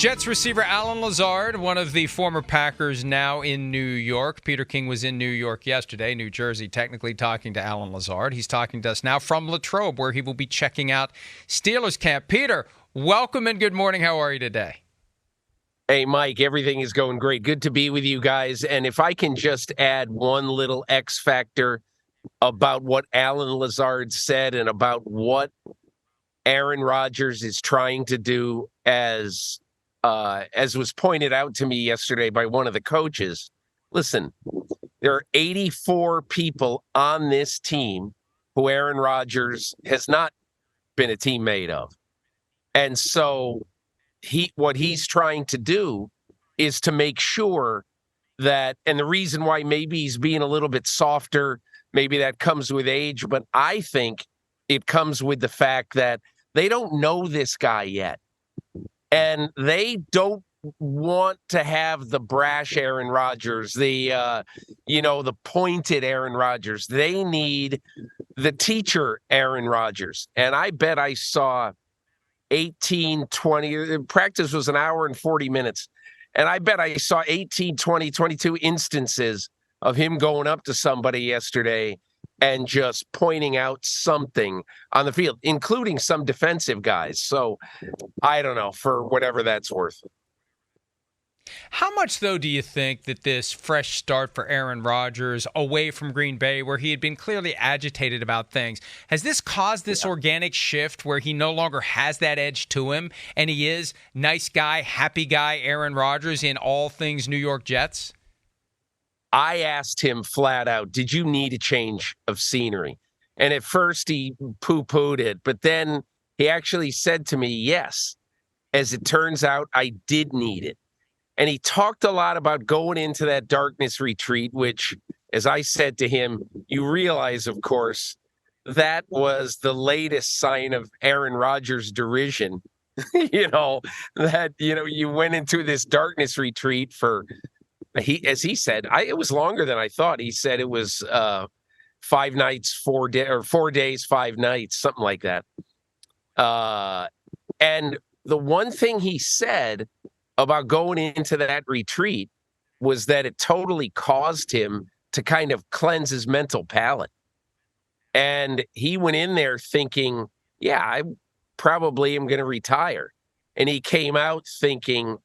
Jets receiver Allen Lazard, one of the former Packers, now in New York. Peter King was in New York yesterday, New Jersey, technically talking to Allen Lazard. He's talking to us now from Latrobe, where he will be checking out Steelers camp. Peter, welcome and good morning. How are you today? Hey, Mike, everything is going great. Good to be with you guys. And if I can just add one little X factor about what Allen Lazard said and about what Aaron Rodgers is trying to do, as was pointed out to me yesterday by one of the coaches. Listen, there are 84 people on this team who Aaron Rodgers has not been a teammate of. And so what he's trying to do is to make sure that, and the reason why maybe he's being a little bit softer, maybe that comes with age, but I think it comes with the fact that they don't know this guy yet. And they don't want to have the brash Aaron Rodgers, the pointed Aaron Rodgers. They need the teacher Aaron Rodgers. And I bet I saw 18, 20, practice was an hour and 40 minutes. And I bet I saw 18, 20, 22 instances of him going up to somebody yesterday and just pointing out something on the field, including some defensive guys. So I don't know, for whatever that's worth. How much, though, do you think that this fresh start for Aaron Rodgers away from Green Bay, where he had been clearly agitated about things, has this caused this organic shift where he no longer has that edge to him and he is nice guy, happy guy Aaron Rodgers in all things New York Jets? I asked him flat out, did you need a change of scenery? And at first he poo-pooed it, but then he actually said to me, yes, as it turns out, I did need it. And he talked a lot about going into that darkness retreat, which, as I said to him, you realize, of course, that was the latest sign of Aaron Rodgers' derision. You went into this darkness retreat for, as he said, it was longer than I thought. He said it was 5 nights, 4 days, or 4 days, 5 nights, something like that. And the one thing he said about going into that retreat was that it totally caused him to kind of cleanse his mental palate. And he went in there thinking, yeah, I probably am going to retire. And he came out thinking,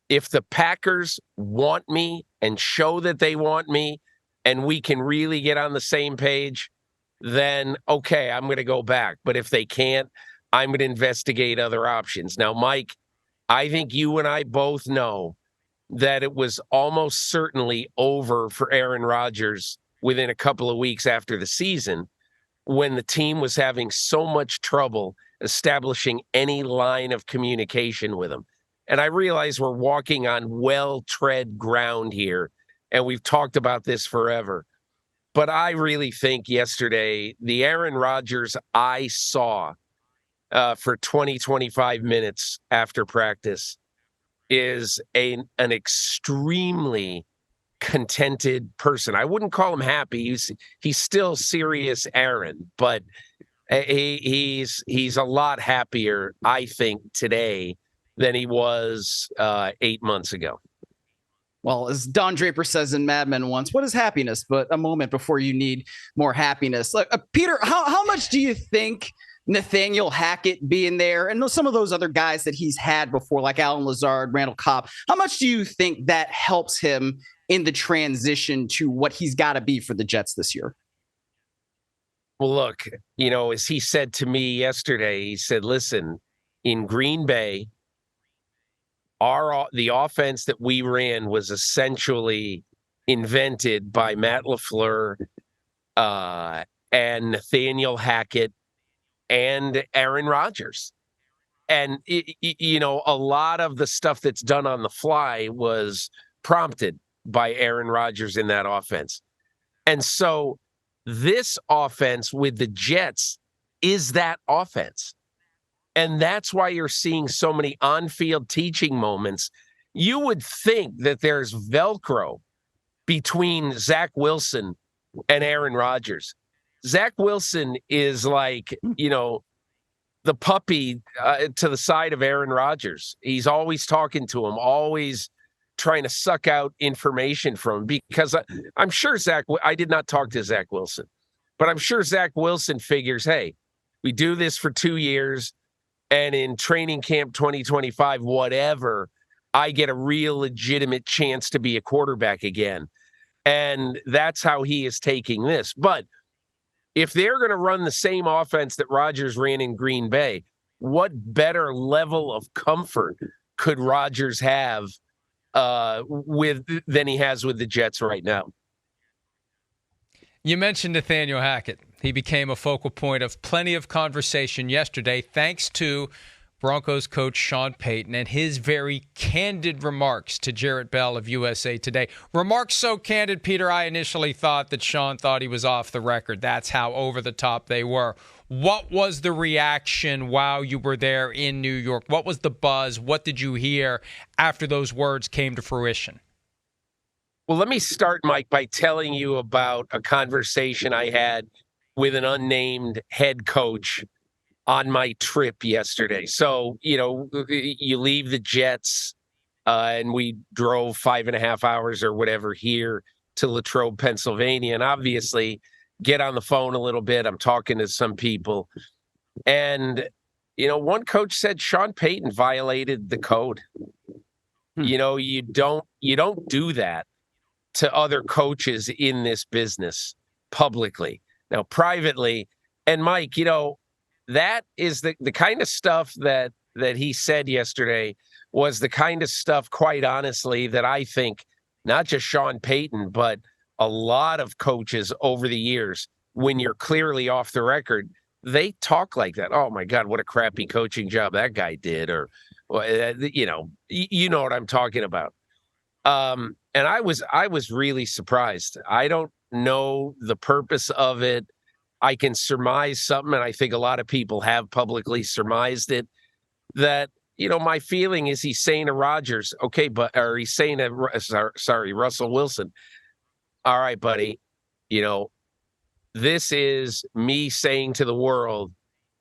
if the Packers want me and show that they want me and we can really get on the same page, then, okay, I'm going to go back. But if they can't, I'm going to investigate other options. Now, Mike, I think you and I both know that it was almost certainly over for Aaron Rodgers within a couple of weeks after the season, when the team was having so much trouble establishing any line of communication with him. And I realize we're walking on well-tread ground here, and we've talked about this forever. But I really think yesterday, the Aaron Rodgers I saw for 20, 25 minutes after practice is an extremely contented person. I wouldn't call him happy. He's still serious Aaron, but he's a lot happier, I think, today than he was 8 months ago. Well, as Don Draper says in Mad Men once, what is happiness but a moment before you need more happiness? Like, Peter, how much do you think Nathaniel Hackett being there and some of those other guys that he's had before, like Allen Lazard, Randall Cobb, how much do you think that helps him in the transition to what he's got to be for the Jets this year? Well, look, as he said to me yesterday, he said, listen, in Green Bay, the offense that we ran was essentially invented by Matt LaFleur and Nathaniel Hackett and Aaron Rodgers. And, a lot of the stuff that's done on the fly was prompted by Aaron Rodgers in that offense. And so this offense with the Jets is that offense. And that's why you're seeing so many on-field teaching moments. You would think that there's Velcro between Zach Wilson and Aaron Rodgers. Zach Wilson is like, the puppy to the side of Aaron Rodgers. He's always talking to him, always trying to suck out information from him, because I'm sure I did not talk to Zach Wilson, but I'm sure Zach Wilson figures, hey, we do this for 2 years, and in training camp 2025, whatever, I get a real legitimate chance to be a quarterback again. And that's how he is taking this. But if they're going to run the same offense that Rodgers ran in Green Bay, what better level of comfort could Rodgers have than he has with the Jets right now? You mentioned Nathaniel Hackett. He became a focal point of plenty of conversation yesterday, thanks to Broncos coach Sean Payton and his very candid remarks to Jarrett Bell of USA Today. Remarks so candid, Peter, I initially thought that Sean thought he was off the record. That's how over the top they were. What was the reaction while you were there in New York? What was the buzz? What did you hear after those words came to fruition? Well, let me start, Mike, by telling you about a conversation I had with an unnamed head coach on my trip yesterday. So, you leave the Jets and we drove 5.5 hours or whatever here to Latrobe, Pennsylvania, and obviously get on the phone a little bit. I'm talking to some people. And, one coach said Sean Payton violated the code. You don't do that to other coaches in this business publicly. Now, privately, and Mike, that is the kind of stuff that he said yesterday was the kind of stuff, quite honestly, that I think not just Sean Payton, but a lot of coaches over the years, when you're clearly off the record, they talk like that. Oh my God, what a crappy coaching job that guy did. Or, you know what I'm talking about. And I was really surprised. I don't know the purpose of it. I can surmise something, and I think a lot of people have publicly surmised it, that, my feeling is he's saying to Rodgers, okay, or he's saying to, Russell Wilson, all right, buddy, this is me saying to the world,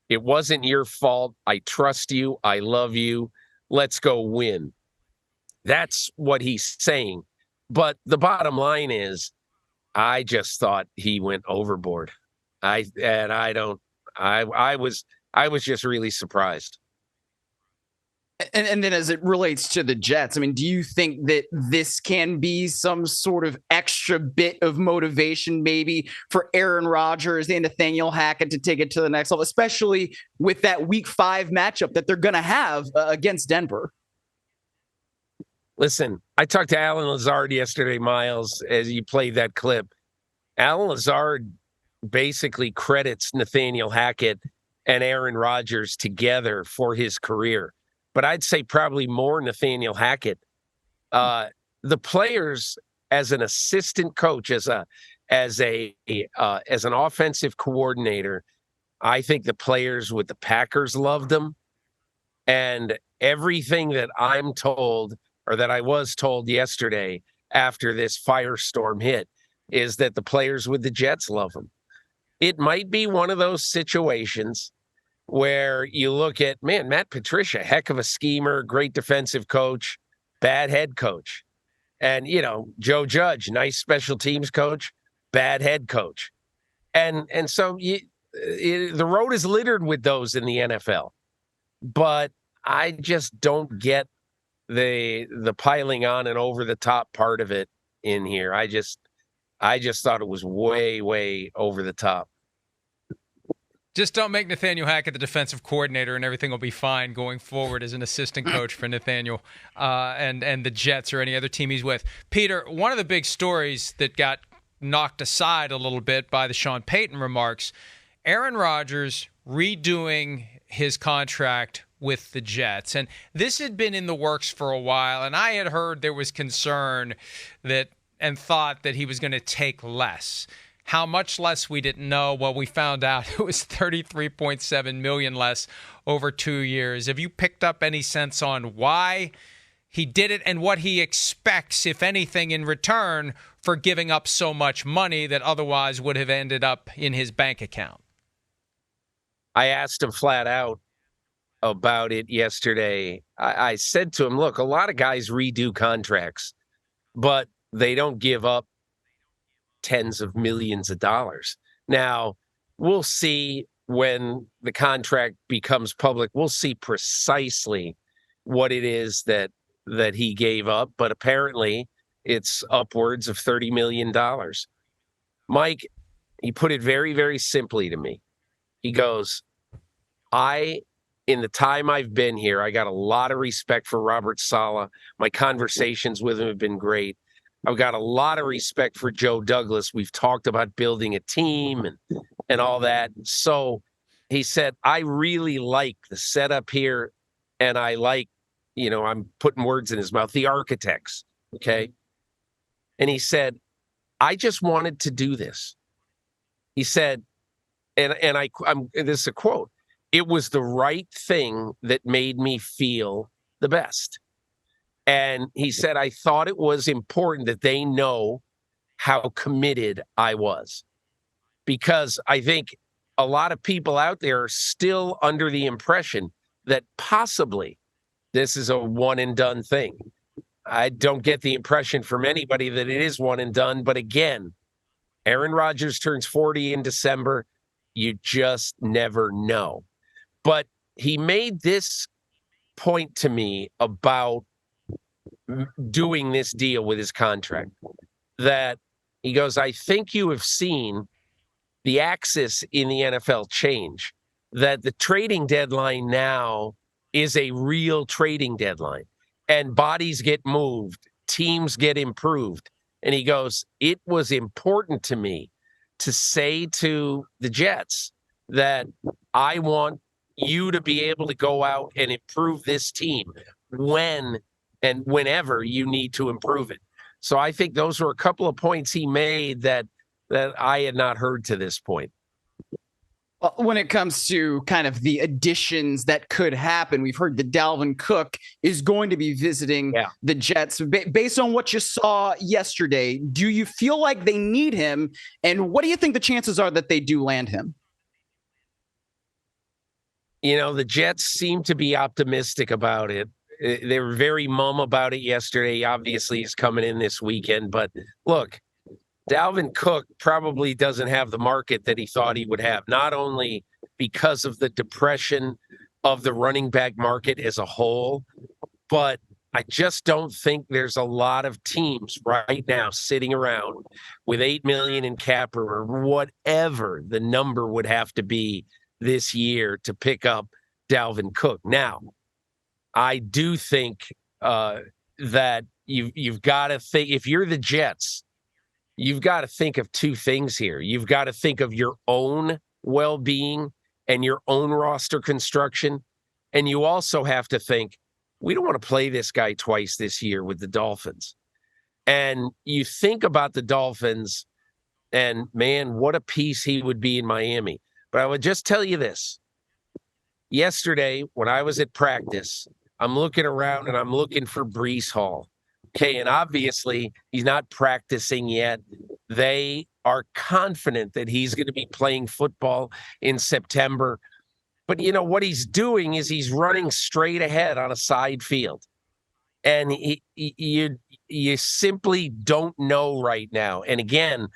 it wasn't your fault. I trust you. I love you. Let's go win. That's what he's saying. But the bottom line is, I just thought he went overboard. I was just really surprised. And then as it relates to the Jets, I mean, do you think that this can be some sort of extra bit of motivation maybe for Aaron Rodgers and Nathaniel Hackett to take it to the next level, especially with that Week 5 matchup that they're going to have against Denver? Listen, I talked to Alan Lazard yesterday, Myles, as you played that clip. Alan Lazard basically credits Nathaniel Hackett and Aaron Rodgers together for his career. But I'd say probably more Nathaniel Hackett. The players, as an assistant coach, as an offensive coordinator, I think the players with the Packers loved him. And everything that I'm told, or that I was told yesterday after this firestorm hit, is that the players with the Jets love him. It might be one of those situations where you look at, man, Matt Patricia, heck of a schemer, great defensive coach, bad head coach. And, Joe Judge, nice special teams coach, bad head coach. And so the road is littered with those in the NFL. But I just don't get the piling on and over the top part of it in here. I just thought it was way, way over the top. Just don't make Nathaniel Hackett the defensive coordinator, and everything will be fine going forward as an assistant coach for Nathaniel and the Jets or any other team he's with. Peter, one of the big stories that got knocked aside a little bit by the Sean Payton remarks, Aaron Rodgers redoing his contract with the Jets. And this had been in the works for a while, and I had heard there was concern and thought that he was going to take less. How much less, we didn't know. Well, we found out it was $33.7 million less over 2 years. Have you picked up any sense on why he did it and what he expects, if anything, in return for giving up so much money that otherwise would have ended up in his bank account? I asked him flat out, about it yesterday. I said to him, look, a lot of guys redo contracts, but they don't give up tens of millions of dollars. Now, we'll see when the contract becomes public. We'll see precisely what it is that he gave up, but apparently it's upwards of $30 million. Mike, he put it very, very simply to me. He goes, in the time I've been here, I got a lot of respect for Robert Saleh. My conversations with him have been great. I've got a lot of respect for Joe Douglas. We've talked about building a team and all that. So he said, I really like the setup here, and I like, I'm putting words in his mouth, the architects, okay? And he said, I just wanted to do this. He said, and this is a quote, it was the right thing that made me feel the best. And he said, I thought it was important that they know how committed I was. Because I think a lot of people out there are still under the impression that possibly this is a one and done thing. I don't get the impression from anybody that it is one and done. But again, Aaron Rodgers turns 40 in December. You just never know. But he made this point to me about doing this deal with his contract, that he goes, I think you have seen the axis in the NFL change, that the trading deadline now is a real trading deadline, and bodies get moved, teams get improved. And he goes, it was important to me to say to the Jets that I want you to be able to go out and improve this team when and whenever you need to improve it. So I think those were a couple of points he made that I had not heard to this point. When it comes to kind of the additions that could happen, we've heard that Dalvin Cook is going to be visiting the Jets. Based on what you saw yesterday, do you feel like they need him? And what do you think the chances are that they do land him? The Jets seem to be optimistic about it. They were very mum about it yesterday. Obviously, he's coming in this weekend. But look, Dalvin Cook probably doesn't have the market that he thought he would have, not only because of the depression of the running back market as a whole, but I just don't think there's a lot of teams right now sitting around with $8 million in cap or whatever the number would have to be this year to pick up Dalvin Cook. Now, I do think that you've got to think, if you're the Jets, you've got to think of two things here. You've got to think of your own well-being and your own roster construction. And you also have to think, we don't want to play this guy twice this year with the Dolphins. And you think about the Dolphins, and man, what a piece he would be in Miami. But I would just tell you this. Yesterday, when I was at practice, I'm looking around and I'm looking for Breece Hall. Okay, and obviously he's not practicing yet. They are confident that he's going to be playing football in September. But what he's doing is he's running straight ahead on a side field. And you simply don't know right now. And again,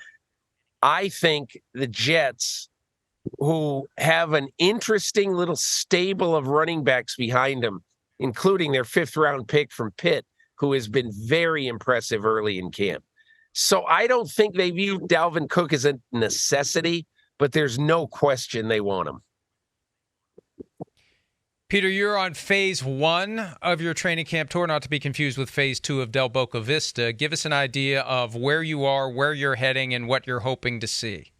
I think the Jets, who have an interesting little stable of running backs behind them, including their 5th-round pick from Pitt, who has been very impressive early in camp. So I don't think they view Dalvin Cook as a necessity, but there's no question they want him. Peter, you're on phase 1 of your training camp tour, not to be confused with phase 2 of Del Boca Vista. Give us an idea of where you are, where you're heading, and what you're hoping to see.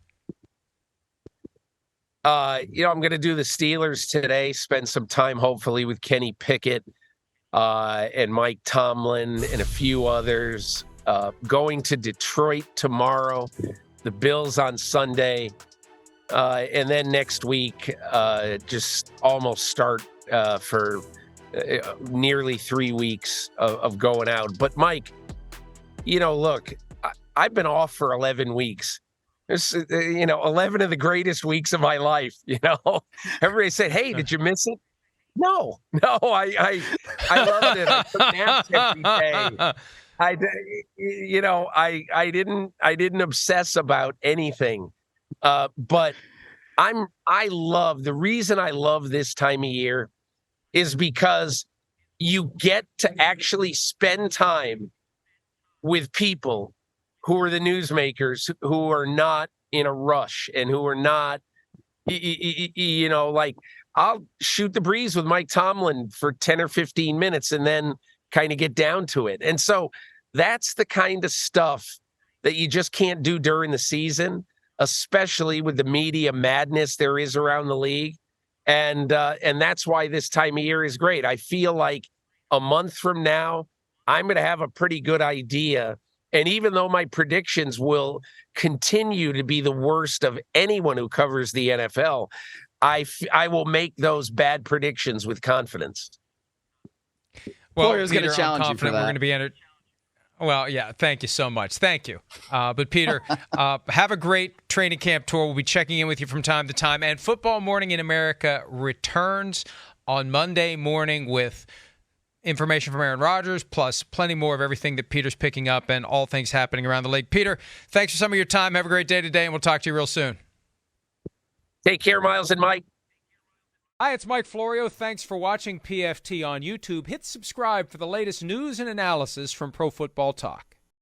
I'm going to do the Steelers today, spend some time hopefully with Kenny Pickett and Mike Tomlin and a few others. Going to Detroit tomorrow, the Bills on Sunday, and then next week just almost start for nearly 3 weeks of going out. But Mike, look, I've been off for 11 weeks. It's 11 of the greatest weeks of my life. Everybody said, hey, did you miss it? No, I loved it. I took naps every day. I didn't obsess about anything. But the reason I love this time of year is because you get to actually spend time with people who are the newsmakers, who are not in a rush and who are not, like, I'll shoot the breeze with Mike Tomlin for 10 or 15 minutes and then kind of get down to it. And so that's the kind of stuff that you just can't do during the season, especially with the media madness there is around the league. And that's why this time of year is great. I feel like a month from now, I'm going to have a pretty good idea. And even though my predictions will continue to be the worst of anyone who covers the NFL, I will make those bad predictions with confidence. Well, Florio's going to challenge you for that. We're going to be entered. Well, yeah, thank you so much. Thank you. But, Peter, have a great training camp tour. We'll be checking in with you from time to time. And Football Morning in America returns on Monday morning with information from Aaron Rodgers, plus plenty more of everything that Peter's picking up and all things happening around the league. Peter, thanks for some of your time. Have a great day today, and we'll talk to you real soon. Take care, Myles and Mike. Hi, it's Mike Florio. Thanks for watching PFT on YouTube. Hit subscribe for the latest news and analysis from Pro Football Talk.